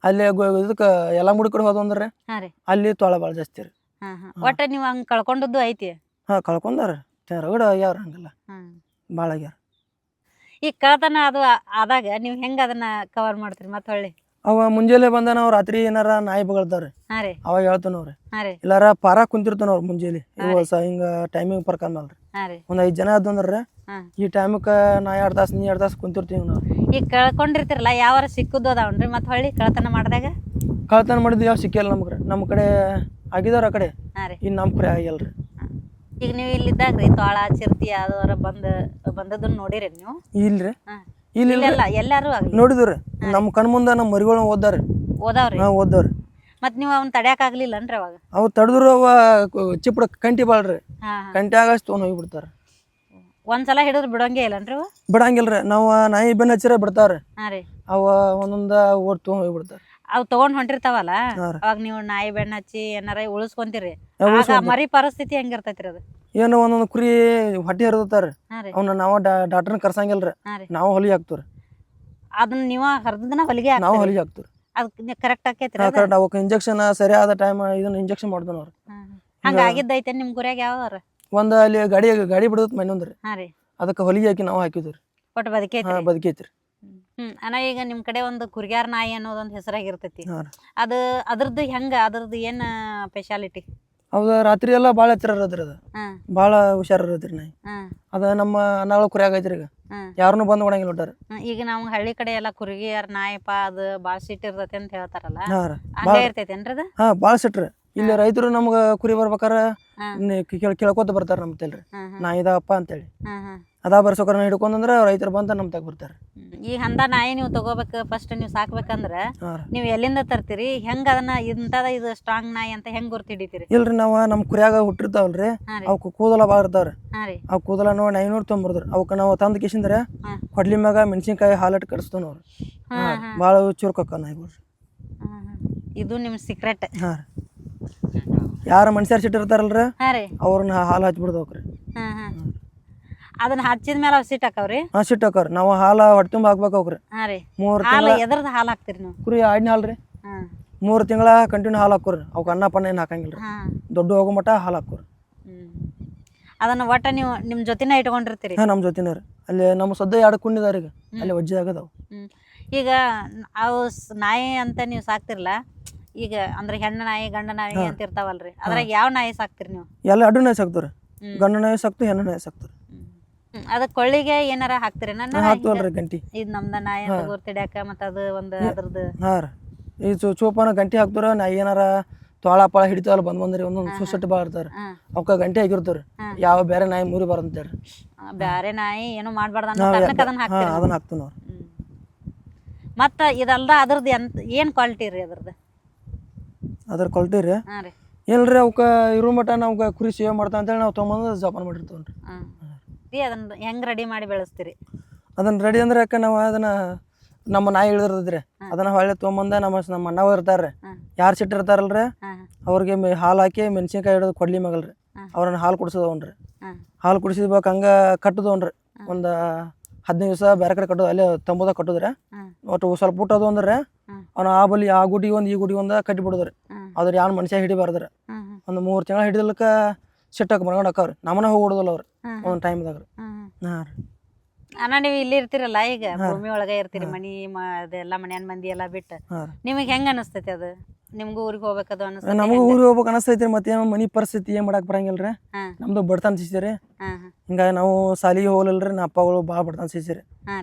ಅಲ್ಲಿ ಇದಕ್ಕೆ ಎಲ್ಲ ಮುಡಿ ಕಡೆ ಹೋದಂದ್ರಿ, ಹಾಂ ರೀ. ಅಲ್ಲಿ ತೊಳೆ ಭಾಳ ಜಾಸ್ತಿ ರೀ. ಹಾಂ ಹಾಂ. ಒಟ್ಟು ನೀವು ಹಂಗೆ ಕಳ್ಕೊಂಡದ್ದು ಐತಿ? ಹಾಂ, ಕಳ್ಕೊಂಡಾರ, ರಗಡ ಆಗ್ಯಾವ್ರಿ, ಹಂಗಲ್ಲ ಹಾಂ ಭಾಳ ಆಗ್ಯಾರ. ಈ ಕಳ್ತನ ಅದು ಆದಾಗ ನೀವು ಹೆಂಗೆ ಅದನ್ನ ಕವರ್ ಮಾಡ್ತೀರಿ ಮತ್ತೆ ಹೊಳ್ಳಿ? ಅವ ಮುಂಜಾನೆ ಬಂದ ನಾವು ರಾತ್ರಿ ಏನಾರ ನಾಯಿ ಬಗಳ್ತಾವ್ರಿ, ಹಾಂ ರೀ. ಅವಾಗ ಹೇಳ್ತಾನವ್ರಿ. ಹಾಂ ರೀ. ಇಲ್ಲಾರ ಪಾರ ಕುಂತಿರ್ತಾನವ್ರಿ ಮುಂಜಾನೆ, ಹಿಂಗ ಟೈಮಿಂಗ್ ಪ್ರಕಾರ ಮೇಲ್ರಿ. ಹಾಂ ರೀ. ಒಂದ್ 5 ಜನ ಅದಂದ್ರಿ, ಹಾಂ. ಈ ಟೈಮಕ್ಕೆ ನಾ 2 ತಾಸು ನೀ 2 ತಾಸು ಕುಂತಿರ್ತೀವಿ ನಾವು. ಈಗ ಕಳ್ಕೊಂಡಿರ್ತಿರಲ್ಲ, ಯಾವಾರ ಸಿಕ್ಕುದು ಅದಾವನ್ರಿ ಮತ್ತೆ ಹೊಳ್ಳಿ ಕಳ್ತನ ಮಾಡಿದಾಗ? ಕಳ್ತನ ಮಾಡಿದ್ದು ಯಾವ ಸಿಕ್ಕಿಲ್ಲ ನಮ್ಗೆ, ನಮ್ಮ ಕಡೆ ಆಗಿದಾರ ಆ ಕಡೆ, ಹಾಂ ರೀ. ಇನ್ನು ನಮ್ಮ ಕಡೆ ಆಗಿಲ್ರಿ. ಈಗ ನೀವು ಇಲ್ಲಿದ್ದಾಗ ರೀ ತ್ವಾಳ ಚಿರ್ತಿ ಯಾವ್ದಾರ ಬಂದದನ್ನ ನೋಡಿರಿ ನೀವು? ಇಲ್ರಿ, ಹಾಂ. ಇಲ್ಲಿ ಇಲ್ಲೆಲ್ಲ ಎಲ್ಲಾರು ಆಗ್ಲಿ ನೋಡಿದ್ರಿ ನಮ್ಮ ಕಣ್ ಮುಂದೆ ನಮ್ಮ ಮರಿಗಳು ಓದಾರ ಓದಾವ್ರಿ. ಓದವ್ರಿ. ಮತ್ ನೀವು ಅವ್ನ ತಡ್ಯಾಕ ಆಗ್ಲಿಲ್ಲನ್ರಿ ಅವಾಗ? ಅವು ತಡೆದ್ರು ಅವ ಚಿಪ್ಪಡ ಕಂಟಿ ಬಾಳ್ರಿ, ಹಾ ಕಂಟಿ ಆಗಷ್ಟು ತೊಗೊಂಡು ಹೋಗಿಬಿಡ್ತಾರ. ಒಂದ್ಸಲ ಹಿಡಿದ್ರು ಬಿಡಂಗೇ ಇಲ್ಲನ್ರಿ ಅವ? ಬಿಡಂಗಿಲ್ರಿ. ನಾವು ನಾಯಿ ಬೆನ್ನ ಹಚ್ಚಿರ ಬಿಡ್ತಾವ್ರಿ. ಹಾ ರೀ. ಅವ ಒಂದೊಂದ ಓಟ್ ತೊಗೊಂಡು ಹೋಗಿಬಿಡ್ತಾರ. ಅವ್ ತಗೊಂಡ್ ಹೊಂಟಿರ್ತಾವಲ್ಲ, ಹಾ ರೀ. ಅವಾಗ ನೀವು ನಾಯಿ ಬೆಣ್ಣ ಹಚ್ಚಿ ಏನಾರ ಉಳಿಸ್ಕೊಂತೀರಿ, ಆಗ ಮರಿ ಪರಿಸ್ಥಿತಿ ಹೆಂಗಿರ್ತೈತ್ರಿ ಅದು? ಏನು ಒಂದೊಂದು ಕುರಿ ಹೊಟ್ಟೆ ಹರಿತಾರ, ಹಾ ರೀ. ಅವನ್ನ ನಾವು ಡಾಕ್ಟರ್ನ ಕರ್ಸಂಗಿಲ್ರಿ, ಹಾ ರೀ. ನಾವು ಹೊಲಿಗೆ ಹಾಕ್ತವ್ರಿ. ಅದನ್ನ ನೀವ ಹರ್ದನ ಹೊಲಿಗೆ ನಾವು ಹೊಲಿಗೆ ಹಾಕ್ತವ್ರಿ. ಅದ್ ಕರೆಕ್ಟ್ ಆಕೈತ್ರಿ ಅದು? ಕರೆಕ್ಟ್. ಅವಕ್ಕೆ ಇಂಜೆಕ್ಷನ್ ಸರಿಯಾದ ಟೈಮ್ ಇದನ್ನ ಇಂಜೆಕ್ಷನ್ ಮಾಡ್ತಾನ ಅವ್ರು. ಹಂಗ ಆಗಿದ್ದೈತೆ ನಿಮ್ ಗುರಿಯಾಗ ಯಾವ್ದಾರ? ಒಂದು ಅಲ್ಲಿ ಗಾಡಿ ಬಿಡತ್ ಮಣ್ಣೊಂದ್ರಿ, ಹಾ ರೀ. ಅದಕ್ಕೆ ಹೊಲಿಗೆ ಹಾಕಿ ನಾವು ಹಾಕಿದ್ರಿ. ಒಟ್ಟು ಬದುಕೈತ್ರಿ. ಬದುಕೈತ್ರಿ. ಅಣ್ಣ ಈಗ ನಿಮ್ ಕಡೆ ಒಂದು ಕುರಿಗಾರ ನಾಯಿ ಅನ್ನೋದೊಂದು ಹೆಸರಾಗಿರ್ತೈತಿ, ಹಾ ರೀ. ಅದು ಅದ್ರದ್ದು ಹೆಂಗ, ಅದ್ರದ್ದು ಏನ್ ಸ್ಪೆಷಾಲಿಟಿ? ಹೌದಾ, ರಾತ್ರಿ ಎಲ್ಲ ಭಾಳ ಹತ್ತಿರ ಇರದ್ರಿ, ಅದು ಹ್ಮ್ ಭಾಳ ಹುಷಾರಿರತ್ರಿ ನಾಯಿ. ಹ್ಮ್ ಅದ ನಮ್ಮ ಅನ್ನಾಳ ಕುರಿ ಆಗೈತ್ರಿ. ಈಗ ಹ್ಮ್ ಯಾರನ್ನೂ ಬಂದ್ ಕೊಡಂಗಿಲ್ಲ ಒಟ್ಟಾರ. ಈಗ ನಮ್ಗ್ ಹಳ್ಳಿ ಕಡೆ ಎಲ್ಲ ಕುರಿಗಾರ ನಾಯಿಪ್ಪ ಅದು ಬಾಳ್ ಸಿಟ್ ಇರ್ತೈತಿ ಅಂತ ಹೇಳ್ತಾರಲ್ಲ, ಹಾ ರೀ. ಹಂಗ ಇರ್ತೈತೇನ್ರಿ ಅದು? ಹಾ, ಭಾಳ ಸಿಟ್ರಿ. ಇಲ್ಲಿ ರೈತರು ನಮ್ಗೆ ಕುರಿ ಬರ್ಬೇಕಾರ ಹ್ಮ್ ಕೇಳ್ಕೊತ ಬರ್ತಾರ ನಮ್ಮ ತಲ್ರಿ, ಹ್ಮ್ ಹ್ಮ್ ನಾಯಿ ಇದಾವಪ್ಪ ಅಂತೇಳಿ. ಹ್ಮ್ ಹ್ಮ್ ಅದಾ ಬರ್ಸೋಕರ ಹಿಡ್ಕೊಂಡ್ರ ರೈತರು ಬಂದ ನಮ್ಮ ತಗ ಬರ್ತಾರ. ಈಗ ಅಂದ ನಾಯಿ ನೀವು ತಗೋಬೇಕು, ಫಸ್ಟ್ ನೀವು ಸಾಕ್ಬೇಕಂದ್ರ ಹಾ ರೀ. ನೀವು ಎಲ್ಲಿಂದ ತರ್ತೀರಿ? ಹೆಂಗ ಅದನ್ನ ಇಂತದ ಇದು ಸ್ಟ್ರಾಂಗ್ ನಾಯಿ ಅಂತ ಹೆಂಗ್ ಗುರ್ತು ಹಿಡಿತೀರಿ? ಇಲ್ರಿ, ನಾವು ನಮ್ಮ ಕುರಿಯಾಗ ಹುಟ್ಟಿರ್ತಾವಲ್ರಿ, ಹಾ ರೀ. ಅವಕ್ಕೆ ಕೂದಲ ಭಾಳ ಇರ್ತಾವ್ರಿ. ಹಾ ರೀ. ಅವ್ ಕೂದಲ ನೋಡಿ 900 ತೊಂಬರ್ದ್ರಿ. ಅವಕ್ಕೆ ನಾವು ತಂದು ಕಿಸಿಂದ್ರೆ ಹಾ. ಕೊಡ್ಲಿ ಮ್ಯಾಗ ಮೆಣಸಿನ್ಕಾಯಿ ಹಾಲಿಟ್ಟು ಕಡಿಸ್ತಾವ ನೋಡ್ರಿ. ಹಾ ಹಾ ಭಾಳ ಚುರುಕಕ್ಕ ನಾಯಿಗಳು. ಹಾ ಹಾ. ಇದು ನಿಮ್ ಸೀಕ್ರೆಟ್. ಹಾ ರೀ. ಯಾರ ಮನುಷ್ಯರು ಸಿಟ್ಟಿರ್ತಾರಲ್ರಿ, ಹಾ ರೀ. ಅವ್ರನ್ನ ಹಾಲು ಹಚ್ಬಿಡ್ದವ್ರಿ. ಹಾ ಹಾ. ಅದನ್ನ ಹಚ್ಚಿದ ಮೇಲೆ ಅವ್ ಸಿಟ್ ಹಾಕವ್ರಿ? ಹಾ, ಸಿಟ್ಟು ಹಾಕವ್ರಿ. ನಾವು ಹಾಲು ಹೊಟ್ಟೆ ತುಂಬ ಹಾಕ್ಬೇಕವ್ರಿ. ಹಾ ರೀ. 3 ಹಾಲು ತಿಂಗಳ ಎದ್ರದ್ದು ಹಾಲು ಹಾಕ್ತಿರಿ ನೀವು? ಕುರಿ ಆಡಿನ ಹಾಲು ರೀ. ಹಾ 3 ತಿಂಗಳ ಕಂಟಿನ್ಯೂ ಹಾಲು ಹಾಕೋರಿ. ಅವಕ್ಕೆ ಅನ್ನ ಪನ್ನ ಏನು ಹಾಕಂಗಿಲ್ರಿ. ಹಾ. ದೊಡ್ಡ ಹೋಗೋ ಮಟ್ಟ ಹಾಲು ಹಾಕೋರಿ. ಅದನ್ನ ಒಟ್ಟ ನೀವು ನಿಮ್ ಜೊತೆನ ಇಟ್ಕೊಂಡಿರ್ತೀರಿ? ಹಾ, ನಮ್ಮ ಜೊತೆನೇ ರೀ. ಅಲ್ಲಿ ನಮ್ಮ ಸದ್ಯ 2 ಕುಂಡಿದಾರ ಈಗ, ಅಲ್ಲಿ ವಜ್ಜೆ ಆಗದವು. ಈಗ ಅವು ನಾಯಿ ಅಂತ ನೀವು ಸಾಕ್ತಿರಲ್ಲ, ಈಗ ಅಂದ್ರೆ ಹೆಣ್ಣು ನಾಯಿ ಗಂಡ ನಾಯಿ ಅಂತ ಇರ್ತಾವಲ್ರಿ, ಅದ್ರಾಗ ಯಾವ ನಾಯಿ ಸಾಕ್ತಿರಿ ನೀವು? ಎಲ್ಲ ಅಡ್ಡು ನಾಯಿ ಸಾಕ್ತಾರೆ. ಗಂಡು ನಾಯಿ ಸಾಕ್ತು, ಹೆಣ್ಣು ನಾಯಿ ಸಾಕ್ತಾರೆ. ಅದ ಕೊಳ್ಳಿಗೆ ಏನಾರ ಹಾಕ್ತಿರಿ? ನನ್ನ ಹಾಕ್ತವಲ್ರಿ ಗಂಟಿ. ಇದು ನಮ್ದ ನಾಯಿ ಅಂತ ಗುರ್ತಿಡ್ಯಾಕ ಮತ್ತ ಅದು ಒಂದು ಅದ್ರದ್ದು. ಹಾ ರೀ. ಈ ಚೂಪನ ಗಂಟಿ ಹಾಕ್ತಾರ. ನಾಯಿ ಏನಾರ ತೋಳ ಪಾಳ ಹಿಡಿತಾವಲ್ಲ ಬಂದ್ರಿ, ಒಂದೊಂದು ಸುಸಟ್ಟು ಭಾಳ ಇರ್ತಾರೆ, ಅವಕ್ಕ ಗಂಟೆ ಹಾಕಿರ್ತಾರ. ಯಾವ ಬೇರೆ ನಾಯಿ ಮುರಿ ಬರಂತೇಳಿ. ಬ್ಯಾರೆ ನಾಯಿ ಏನು ಮಾಡ್ಬಾರ್ದ ಅದನ್ನ ಹಾಕ್ತಿರಿ? ಅದನ್ನ ಹಾಕ್ತೀವಿ ನಾವು. ಮತ್ತ ಇದಲ್ದ ಅದ್ರದ್ದು ಏನ್ ಕ್ವಾಲಿಟಿ ರೀ ಅದ್ರದ್ದು? ಅದ್ರ ಕ್ವಾಲಿಟಿ ರೀ, ಹಾ ರೀ. ಏನ್ರಿ ಅವಕ್ಕೆ ಇರೋ ಮಟ್ಟ ನಾವು ಕುರಿ ಸೇವೆ ಮಾಡ್ತಾ ಅಂತೇಳಿ ನಾವು ತೊಗೊಂಬಂದು ಜೋಪಾನ ಮಾಡಿರ್ತೀವಿ. ಅದನ್ನ ಹೆಂಗ್ ರೆಡಿ ಮಾಡಿ ಬೆಳೆಸ್ತೀರಿ? ಅದನ್ನ ರೆಡಿ ಅಂದ್ರೆ ಯಾಕೆ ನಾವು ಅದನ್ನ ನಮ್ಮ ನಾಯಿ ಇಳಿದಿರ್ತದ್ರಿ, ಅದನ್ನ ಹೊಳ್ಳಿ ತೊಗೊಂಬಂದ ನಮ್ಮ ಅಣ್ಣವ ಇರ್ತಾರ್ರಿ, ಯಾರು ಸಿಟ್ಟು ಇರ್ತಾರಲ್ರಿ ಅವ್ರಿಗೆ ಹಾಲು ಹಾಕಿ ಮೆಣಸಿನ್ಕಾಯಿ ಹಿಡಿದು ಕೊಡ್ಲಿ ಮಗಲ್ರಿ, ಅವ್ರನ್ನ ಹಾಲು ಕುಡಿಸೋದವನ್ರಿ. ಹಾಲು ಕುಡಿಸಿದ್ಬೇಕು ಹಂಗೆ ಕಟ್ಟದವನ್ರಿ. ಒಂದು 15 ದಿವಸ ಬೇರೆ ಕಡೆ ಕಟ್ಟೋದು, ಅಲ್ಲೇ ತಂಬೋದಾಗ ಕಟ್ಟೋದ್ರಿ. ಒಟ್ಟು ಸ್ವಲ್ಪ ಊಟದು ಅಂದ್ರೆ ಅವ್ನ ಆ ಗುಡಿಗೆ ಒಂದು ಈ ಗುಡಿಗೆ ಒಂದು ಕಟ್ಟಿ ಬಿಡೋದ್ರಿ. ಅದ್ರ ಯಾವ ಮನುಷ್ಯ ಹಿಡಿಬಾರ್ದ್ರಿ. ಒಂದು 3 ತಿಂಗಳ ಹಿಡಿದಲ್ಕ ಸಿಟ್ಟಾಕ ಮರ್ಕೊಂಡು ಹಾಕವ್ರಿ. ನಮ್ಮನ್ನ ಹೋಗಿ ಹೊಡೋದಲ್ಲ ಅವ್ರು ಒಂದೊಂದು ಟೈಮ್ದಾಗ ರೀ. ಹಾಂ ರೀ. ಅಣ್ಣ ನೀವು ಇಲ್ಲಿ ಇರ್ತಿರಲ್ಲ, ಈಗ ಭೂಮಿ ಒಳಗೆ ಇರ್ತೀರಿ, ಮನಿ ಅದೆಲ್ಲ ಮನ್ಯಾನ ಮಂದಿ ಎಲ್ಲ ಬಿಟ್ಟು, ನಿಮಗೆ ಹೆಂಗ ಅನಿಸ್ತೈತಿ ಅದು? ನಿಮ್ಗೂ ಊರಿಗೆ ಹೋಗ್ಬೇಕದು ಅನಿಸ್ತೈತಿ? ನಮಗೂ ಊರಿಗೆ ಹೋಗ್ಬೇಕು ಅನಿಸ್ತೈತಿ. ಮತ್ತೇನೋ ಮನಿ ಪರಿಸ್ಥಿತಿ ಏನು ಮಾಡಕ್ಕೆ ಬರಂಗಿಲ್ರಿ. ನಮ್ದು ಬಡತನ ಸಿಗ್ತೀರಿ. ಹಿಂಗಾಗಿ ನಾವು ಸಾಲಿಗೆ ಹೋಗ್ಲಿಲ್ರಿ. ನಮ್ಮ ಅಪ್ಪಗಳು ಭಾಳ ಬಡತನ ಸಿಗ್ತೀರಿ.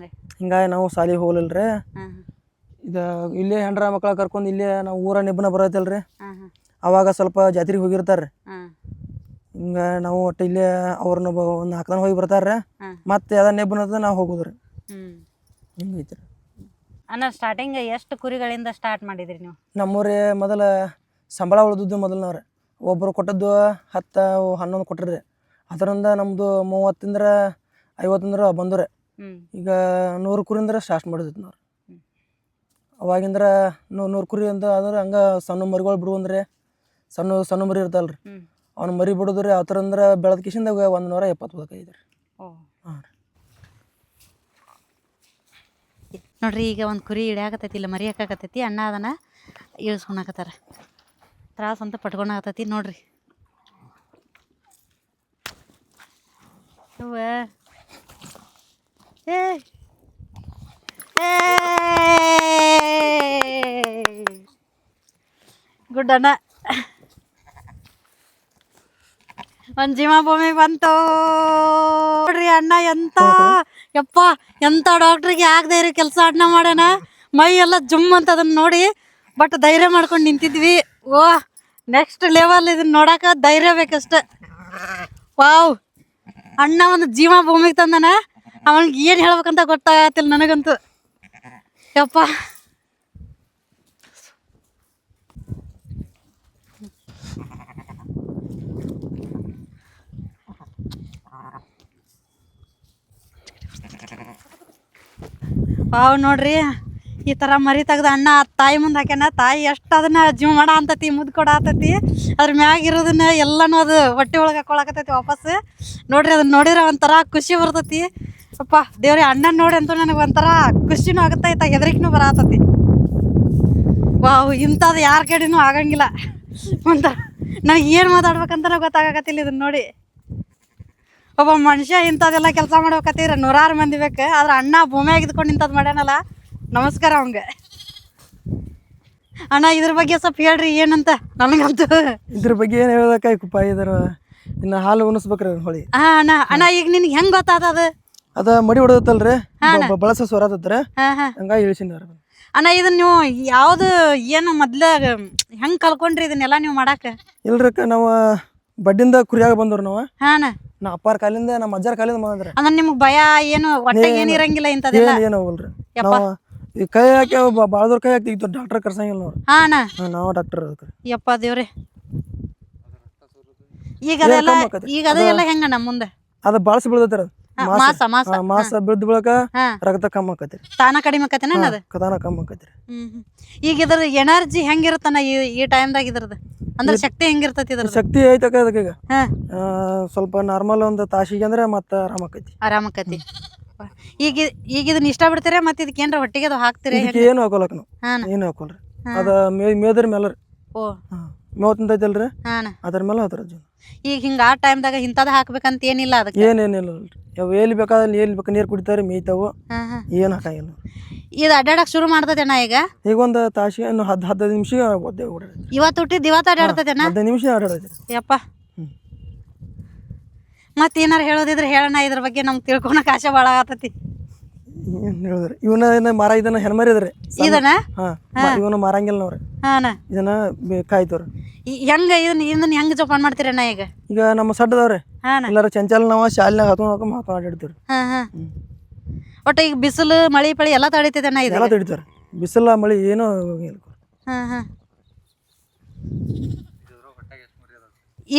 ಹಿಂಗಾಗಿ ನಾವು ಸಾಲಿಗೆ ಹೋಗ್ಲಿಲ್ರಿ. ಇದು ಇಲ್ಲೇ ಹೆಂಡ್ರ ಮಕ್ಕಳ ಕರ್ಕೊಂಡು ಇಲ್ಲೇ ನಾವು ಊರ ನಿಬ್ಬನ ಬರತ್ತಲ್ರಿ, ಅವಾಗ ಸ್ವಲ್ಪ ಜಾತ್ರೆಗೆ ಹೋಗಿರ್ತಾರ್ರಿ. ಹಿಂಗೆ ನಾವು ಒಟ್ಟು ಇಲ್ಲೇ ಅವ್ರನ್ನ ಒಂದು 4 ದಿನ ಹೋಗಿ ಬರ್ತಾರ್ರಿ. ಮತ್ತೆ ಅದ ನೆಬ್ಬನದ ನಾವು ಹೋಗೋದ್ರಿ. ಹಿಂಗೈತಿ ರೀ. ಅಣ್ಣ ಸ್ಟಾರ್ಟಿಂಗ್ ಎಷ್ಟು ಕುರಿಗಳಿಂದ ಸ್ಟಾರ್ಟ್ ಮಾಡಿದ್ರಿ ನೀವು? ನಮ್ಮೂರೇ ಮೊದಲು ಸಂಬಳ ಉಳಿದಿದ್ದು ಮೊದಲನವ್ರೆ ಒಬ್ಬರು ಕೊಟ್ಟದ್ದು 10 11 ಕೊಟ್ರಿ. ಅದರಿಂದ ನಮ್ಮದು 30 50 ಬಂದ್ರೆ ಈಗ 100 ಕುರಿಂದ್ರೆ ಸ್ಟಾರ್ಟ್ ಮಾಡಿದ್ವಿ ನಾವು. ಅವಾಗಿಂದ್ರೆ 100 ಕುರಿ ಅಂತ ಅಂದ್ರೆ ಹಂಗೆ ಸಣ್ಣ ಮರಿಗಳು ಬಿಡುವಂದ್ರೆ ಸಣ್ಣ ಮರಿ ಇರ್ತಲ್ರಿ, ಅವ್ನ ಮರಿ ಬಿಡೋದ್ರಿ. ಆ ಥರ ಅಂದ್ರೆ ಬೆಳೆದ ಕಿಶಿಂದಾಗ 170 ಬದಕೈದ್ರಿ. ಹಾಂ ರೀ. ನೋಡ್ರಿ, ಈಗ ಒಂದು ಕುರಿ ಹಿಡಿಯಾಕತ್ತೈತಿ, ಇಲ್ಲ ಮರಿ ಹಾಕಾಕತ್ತೈತಿ. ಅಣ್ಣ ಅದನ್ನ ಇಳಿಸ್ಕೊಳಕತ್ತಾರ, ತ್ರಾಸ ಅಂತ ಪಟ್ಕೊಳಕತ್ತೈತಿ ನೋಡ್ರಿ. ಗುಡ್ ಅಣ್ಣ, ಒಂದು ಜೀವ ಭೂಮಿ ಬಂತು ನೋಡ್ರಿ. ಅಣ್ಣ ಯಪ್ಪ ಎಂತ ಡಾಕ್ಟ್ರಿಗೆ ಆಗದೆ ಇರೋ ಕೆಲಸ ಅಣ್ಣ ಮಾಡೋಣ. ಮೈ ಎಲ್ಲ ಜುಮ್ ಅಂತ ಅದನ್ನ ನೋಡಿ ಬಟ್ ಧೈರ್ಯ ಮಾಡ್ಕೊಂಡು ನಿಂತಿದ್ವಿ. ಓ ನೆಕ್ಸ್ಟ್ ಲೆವೆಲ್. ಇದನ್ನ ನೋಡಕ ಧೈರ್ಯ ಬೇಕಷ್ಟ. ವಾವ್, ಅಣ್ಣ ಒಂದು ಜೀವ ಭೂಮಿಗೆ ತಂದನ. ಅವನಿಗೆ ಏನು ಹೇಳ್ಬೇಕಂತ ಗೊತ್ತಾಗತ್ತಿಲ್ಲ ನನಗಂತೂ. ಯಪ್ಪ ನೋಡ್ರಿ, ಈ ಥರ ಮರಿ ತೆಗ್ದು ಅಣ್ಣ ತಾಯಿ ಮುಂದೆ ಹಾಕ್ಯಾನ. ತಾಯಿ ಎಷ್ಟು ಅದನ್ನ ಜೀವ ಮಾಡ ಅಂತತಿ, ಮುದ್ದು ಕೊಡ ಆತತಿ. ಅದ್ರ ಮ್ಯಾಗ ಇರೋದನ್ನ ಎಲ್ಲನೂ ಅದು ಹೊಟ್ಟೆ ಒಳಗೆ ಹಾಕೊಳಕತ್ತೈತಿ ವಾಪಸ್. ನೋಡ್ರಿ ಅದನ್ನ ನೋಡಿದ್ರೆ ಒಂಥರ ಖುಷಿ ಬರ್ತೈತಿ. ಅಪ್ಪ ದೇವ್ರಿ, ಅಣ್ಣನ ನೋಡಿ ಅಂತೂ ನನಗೆ ಒಂಥರ ಖುಷಿನೂ ಆಗತ್ತೈತ, ಹೆದರಿಕೆನೂ ಬರತೈತಿ. ವಾವ್, ಇಂಥದ್ದು ಯಾರ ಕಡೆನೂ ಆಗಂಗಿಲ್ಲ. ಒಂಥರ ನನಗೆ ಏನು ಮಾತಾಡ್ಬೇಕಂತ ಗೊತ್ತಾಗತ್ತಿಲ್ಲ ಇದನ್ನ ನೋಡಿ. ಒಬ್ಬ ಮನುಷ್ಯ ಇಂಥದ್ದೆಲ್ಲ ಕೆಲಸ ಮಾಡ್ಬೇಕತ್ತಿದ್ರೆ 100 ಮಂದಿ ಬೇಕು. ಆದ್ರೆ ಅಣ್ಣ ಭೂಮಿಯಾಗ ಇದ್ಕೊಂಡು ಇಂಥದ್ದು ಮಾಡ್ಯಾನಲ್ಲ, ನಮಸ್ಕಾರ ಅವಂಗೆ. ಅಣ್ಣ ಇದ್ರ ಬಗ್ಗೆ ಸ್ವಲ್ಪ ಹೇಳ್ರಿ ಏನಂತ. ನನಗಂತೂ ಇದ್ರ ಬಗ್ಗೆ ಏನು ಹೇಳ್ಬೇಕಾಯ್ಕಪ್ಪ, ಇನ್ನು ಹಾಲು ಉಣಿಸ್ಬೇಕ್ರಿ ಹೊಳಿ. ಅಣ್ಣ ಈಗ ನಿನ್ಗೆ ಹೆಂಗೆ ಗೊತ್ತಾದ? ಅದ ಮಡಿ ಹೊಡೆದತ್ತಲ್ರಿ, ಬಳಸ ಸ್ವರತ್ತತ್ರ, ಹಂಗಾಗಿ ಇಳಿಸಿನ. ಅಣ್ಣ ಇದನ್ನ ನೀವು ಯಾವ್ದು ಏನು ಮೊದ್ಲ ಹೆಂಗ್ ಕಲ್ಕೊಂಡ್ರಿ ಇದನ್ನೆಲ್ಲ ನೀವು ಮಾಡಾಕ? ಇಲ್ರಕ್ಕ, ನಾವು ಬಡ್ಡಿಂದ ಕುರಿಯಾಗ ಬಂದವ್ರು ನಾವು. ನಾ ಅಪ್ಪಾರ ಕಾಲಿಂದ, ನಮ್ಮ ಅಜ್ಜಾರ ಕಾಲಿಂದ ಬಂದ್ರೆ ಅಂದ್ರೆ ನಿಮ್ಗೆ ಭಯ ಏನು ಹೊಟ್ಟೆ ಏನು ಇರಂಗಿಲ್ಲ ಇಂಥದ್ದೆಲ್ಲ? ಏನು ಹೋಗಲ್ರಿ. ನಾವು ಈ ಕೈ ಹಾಕಿ ಬಾಳದವ್ರ ಕೈ ಹಾಕ್ತಿತ್ತು, ಡಾಕ್ಟರ್ ಕರ್ಸಂಗಿಲ್ಲ ನಾವು. ನಾವು ಡಾಕ್ಟರ್ ಅದಕ್ಕೆ. ಯಪ್ಪ ದೇವ್ರಿ, ಈಗ ಅದೆಲ್ಲ ಹೆಂಗಣ್ಣ ಮುಂದೆ? ಅದು ಬಾಳ್ಸಿ ಬೀಳ್ದೈತಿ, ಮಾಸ ಬಿದ್ದ ಬಳಕ ಹಾ. ರಕ್ತ ಕಮ್ಮಿ ಆಕೈತಿ, ತಾನ ಕಡಿಮೆ ಆಕತೇನ ಅದು? ಕದಾನ ಕಮ್ಮಿ ಆಕೈತಿ. ಈಗ ಇದ್ರ ಎನರ್ಜಿ ಹೆಂಗಿರುತ್ತಣ್ಣ ಈ ಟೈಮ್ದಾಗ? ಇದ್ರದ್ದು ಅಂದ್ರೆ ಶಕ್ತಿ ಹೆಂಗಿರ್ತೈತಿ? ಇದ್ರ ಶಕ್ತಿ ಐತಕ್ಕ ಅದಕ್ಕೆ. ಈಗ ಸ್ವಲ್ಪ ನಾರ್ಮಲ್ ಒಂದು ತಾಸಿಗೆ ಅಂದ್ರೆ ಮತ್ತೆ ಆರಾಮ ಆಕೈತಿ. ಆರಾಮ ಆಕತಿ. ಈಗ ಇದನ್ನ ಇಷ್ಟ ಬಿಡ್ತೀರಾ? ಮತ್ತೆ ಇದಕ್ಕೆ ಏನ್ರ ಹೊಟ್ಟಿಗೆ ಅದು ಹಾಕ್ತೀರಾ? ಏನು ಹಾಕೋಲಕ್ ನಾವು, ಏನು ಹಾಕೋಲ್ರಿ. ಅದ ಮೇದ್ರ ಮೇಲೆ ಓ ಮೇವ್ ತಿಂತೈತಲ್ರಿ, ಹಾಂ. ಅದ್ರ ಮೇಲೆ ಅದ್ರ ಈಗ ಹಿಂಗ ಆ ಟೈಮ್ದಾಗ ಇಂಥದ್ದು ಹಾಕ್ಬೇಕಂತ ಏನಿಲ್ಲ ಅದಕ್ಕೆ? ಏನೇನಿಲ್ಲ, ಎಲ್ಲಿ ಬೇಕಾದ್ರೆ ಎಲ್ಲಿ ಬೇಕು ನೀರು ಕುಡಿತಾರೆ, ಮೇಯ್ತಾವು, ಏನು ಹಾಕಂಗಿಲ್ಲ. ಇದು ಅಡ್ಡಾಡಕ್ ಶುರು ಮಾಡ್ತದೇನ ಈಗ? ಈಗ ಒಂದು ತಾಸಿಗೆ 15 ನಿಮಿಷ ಇವತ್ತು ಹುಟ್ಟಿದ್ ಇವತ್ತು ಅಡ್ಡಾಡ್ತದೇನ? 15 ನಿಮಿಷ ಅಡ್ಡಾಡೈತಿ. ಯಪ್ಪ, ಮತ್ತೆ ಏನಾರು ಹೇಳೋದಿದ್ರೆ ಹೇಳೋಣ, ಇದ್ರ ಬಗ್ಗೆ ನಮ್ಗೆ ತಿಳ್ಕೊಳಕ್ ಆಸೆ ಭಾಳ ಆಗತೈತಿ. ಏನ್ ಹೇಳಿದ್ರಿ, ಇವನ ಮರ ಇದನ್ನ ಹೆಣ್ಮರಿ ಅದ್ರಿ, ಇದನ್ನ ಇವನು ಮಾರಂಗಿಲ್ಲ ನೋಡ್ರಿ. ಇದನ್ನ ಕಾಯ್ತವ್ರಿ. ಹೆಂಗ ಇದನ್ನ ಹೆಂಗ್ ಜೋಪಾನ ಮಾಡ್ತೀರಣ್ಣ? ಈಗ ನಮ್ಮ ಸಡ್ಡದವ್ರಿ ಎಲ್ಲಾರ ಚಂಚಲ್ ನಾವ ಶಾಲಿನಾಗ ಹಾಕೊಂಡ್ ಆಡಿಡ್ತೀವ್ರಿ. ಒಟ್ಟ ಈಗ ಬಿಸಿಲು ಮಳಿ ಪಳಿ ಎಲ್ಲಾ ತಡಿತೈತಣ್ಣ? ಇದೆಲ್ಲ ತಡಿತಾರ, ಬಿಸಿಲ ಮಳಿ ಏನೋ.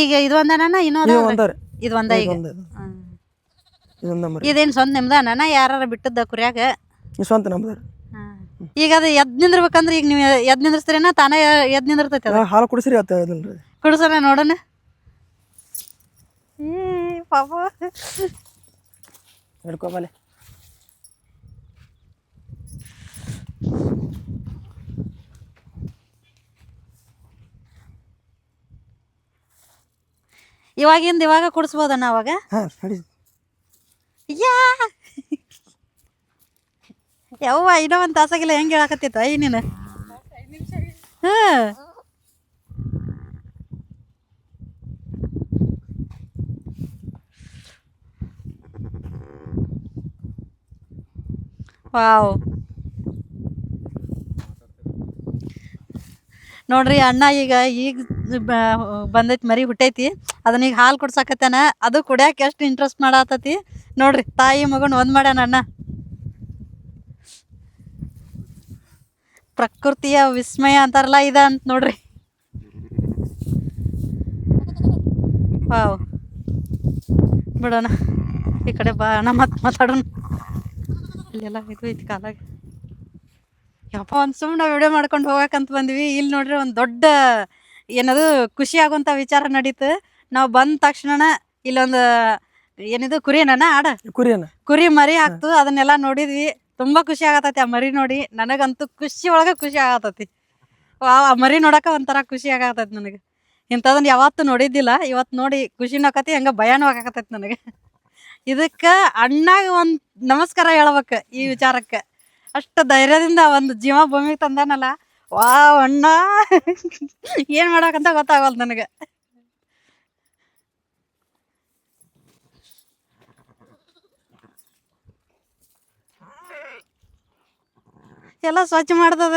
ಈಗ ಇದು ಒಂದಣ್ಣ, ಇನ್ನೊಂದು ಇದು ಒಂದ? ಈಗ ಇದೇನ್ ಸ್ವಂತ ನಿಮ್ದಣ್ಣ? ಯಾರ ಬಿಟ್ಟದ್ದ ಕುರಿಯಾಗ? ಸ್ವಂತ ನಮ್ದಾರ. ಈಗ ಅದು ಎದ್ ನಿಂದ್ರಬೇಕಂದ್ರೆ ಈಗ ನೀವು ಎದ್ ನಿಂದ್ರಸ್ತೀರೇನ ತಾನೇ ಎದ್ ನಿಂದಿರ್ತೈತಿ? ಹಾಲು ಕುಡಿಸ್ರಿ ಆತ ಕುಡಿಸೋಣ ನೋಡೋಣ. ಪಾಪ ಹಿಡ್ಕೊಬಲೆ. ಇವಾಗ ಕುಡಿಸ್ಬೋದಣ್ಣ? ಅವಾಗ ಯವ್ವ ಇನ್ನೂ ಒಂದು ತಾಸಾಗಿಲ್ಲ, ಹೆಂಗೆ ಹೇಳಕತ್ತಿತ್ತು ಅಯ್ಯ ನೀನು? ವಾವ್, ನೋಡ್ರಿ ಅಣ್ಣ ಈಗ ಬಂದೈತಿ, ಮರಿ ಹುಟ್ಟೈತಿ, ಅದನ್ನ ಈಗ ಹಾಲು ಕುಡ್ಸಾಕತ್ತಾನ. ಅದು ಕುಡಿಯಾಕ ಎಷ್ಟು ಇಂಟ್ರೆಸ್ಟ್ ಮಾಡಾತತಿ ನೋಡ್ರಿ. ತಾಯಿ ಮಗನ್ ಒಂದ್ ಮಾಡ್ಯಾನ ಅಣ್ಣ. ಪ್ರಕೃತಿಯ ವಿಸ್ಮಯ ಅಂತಾರಲ್ಲ ಇದ ಅಂತ ನೋಡ್ರಿ. ವಾವ್, ಬಿಡೋಣ ಈ ಕಡೆ ಬಾ ಅಣ್ಣ, ಮತ್ತೆ ಮಾತಾಡೋಣ. ಇಲ್ಲೆಲ್ಲ ಇದು ಐತಿ ಕಾಲಾಗ. ಯಪ್ಪ, ಒಂದು ಸುಮ್ಮನೆ ವಿಡಿಯೋ ಮಾಡ್ಕೊಂಡು ಹೋಗಕ್ಕಂತ ಬಂದ್ವಿ. ಇಲ್ಲಿ ನೋಡ್ರಿ ಒಂದು ದೊಡ್ಡ ಏನದು ಖುಷಿ ಆಗುವಂಥ ವಿಚಾರ ನಡೀತು. ನಾವು ಬಂದ ತಕ್ಷಣ ಇಲ್ಲೊಂದು ಏನಿದು ಕುರಿನ ಕುರಿ ಮರಿ ಹಾಕ್ತು, ಅದನ್ನೆಲ್ಲ ನೋಡಿದ್ವಿ. ತುಂಬ ಖುಷಿ ಆಗತೈತಿ ಆ ಮರಿ ನೋಡಿ. ನನಗಂತೂ ಖುಷಿ ಒಳಗೆ ಖುಷಿ ಆಗತೈತಿ. ಆ ಮರಿ ನೋಡಕ್ಕೆ ಒಂಥರ ಖುಷಿ ಆಗತೈತಿ ನನಗೆ. ಇಂಥದನ್ನ ಯಾವತ್ತೂ ನೋಡಿದ್ದಿಲ್ಲ, ಇವತ್ತು ನೋಡಿ ಖುಷಿನೂ ಆಕತಿ, ಹಂಗೆ ಭಯನೂ ಆಗಾಕತ್ತೈತಿ ನನಗೆ. ಇದಕ್ಕೆ ಅಣ್ಣಾಗ ಒಂದು ನಮಸ್ಕಾರ ಹೇಳ್ಬೇಕು ಈ ವಿಚಾರಕ್ಕೆ. ಅಷ್ಟು ಧೈರ್ಯದಿಂದ ಒಂದು ಜೀವ ಭೂಮಿಗೆ ತಂದಾನಲ್ಲ, ವಾವ್ ಅಣ್ಣ, ಏನು ಮಾಡಬೇಕಂತ ಗೊತ್ತಾಗಲ್ಲ ನನಗೆ. ಎಲ್ಲ ಸ್ವಚ್ಛ ಮಾಡ್ತದ.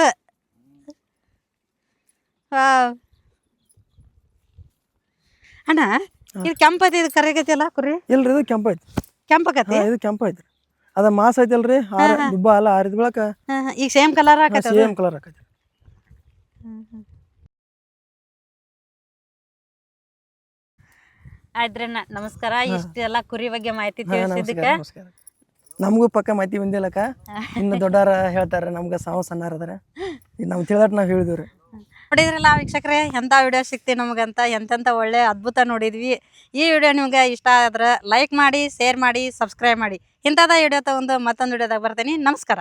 ಅಣ್ಣ ಇದು ಕೆಂಪೈತಿ, ಇದು ಕರಿಗೈತಿ ಅಲ್ಲ ಕುರಿ? ಇಲ್ರಿ, ಇದು ಕೆಂಪೈತಿ. ಕೆಂಪಕತಿ? ಇದು ಕೆಂಪೈತಿ. ಅದ ಮಾಸ್ ಐತಲ್ರಿ ದುಬ್ಬ ಅಲ್ಲ ಆರಿದ ಬಳಕ ಈಗ ಸೇಮ್ ಕಲರ್ ಹಾಕತ್ತ ಸೇಮ್ ಕಲರ್ ಆಕೈತಿ. ಆಯ್ತ್ರಿ ನಮಸ್ಕಾರ. ಇಷ್ಟೆಲ್ಲ ಕುರಿ ಬಗ್ಗೆ ಮಾಹಿತಿ ನಮಸ್ಕಾರ ತಿಳಿಸಿದ್ದಕ್ಕೆ ನಮಸ್ಕಾರ. ನಮಗೂ ಪಕ್ಕ ಮಾಹಿತಿ ಬಂದಿಲ್ಲಕ್ಕ. ಇನ್ನು ದೊಡ್ಡಾರ ಹೇಳ್ತಾರ, ನಮ್ಗೆ ಸಾವು ಸಣ್ಣಾರ ಅದಾರ. ನಮ್ ತಿಳಿದಾಟ ನಾವ್ ಹೇಳಿದ್ವಿ. ನೋಡಿದ್ರಲ್ಲ ವೀಕ್ಷಕರೇ, ಎಂಥ ವಿಡಿಯೋ ಸಿಕ್ತಿ ನಮಗಂತ, ಎಂತೆಂಥ ಒಳ್ಳೆ ಅದ್ಭುತ ನೋಡಿದ್ವಿ. ಈ ವಿಡಿಯೋ ನಿಮ್ಗೆ ಇಷ್ಟ ಆದ್ರೆ ಲೈಕ್ ಮಾಡಿ, ಶೇರ್ ಮಾಡಿ, ಸಬ್ಸ್ಕ್ರೈಬ್ ಮಾಡಿ. ಇಂಥದ ವಿಡಿಯೋ ತಗೊಂಡು ಮತ್ತೊಂದು ವಿಡಿಯೋದಾಗ ಬರ್ತೀನಿ. ನಮಸ್ಕಾರ.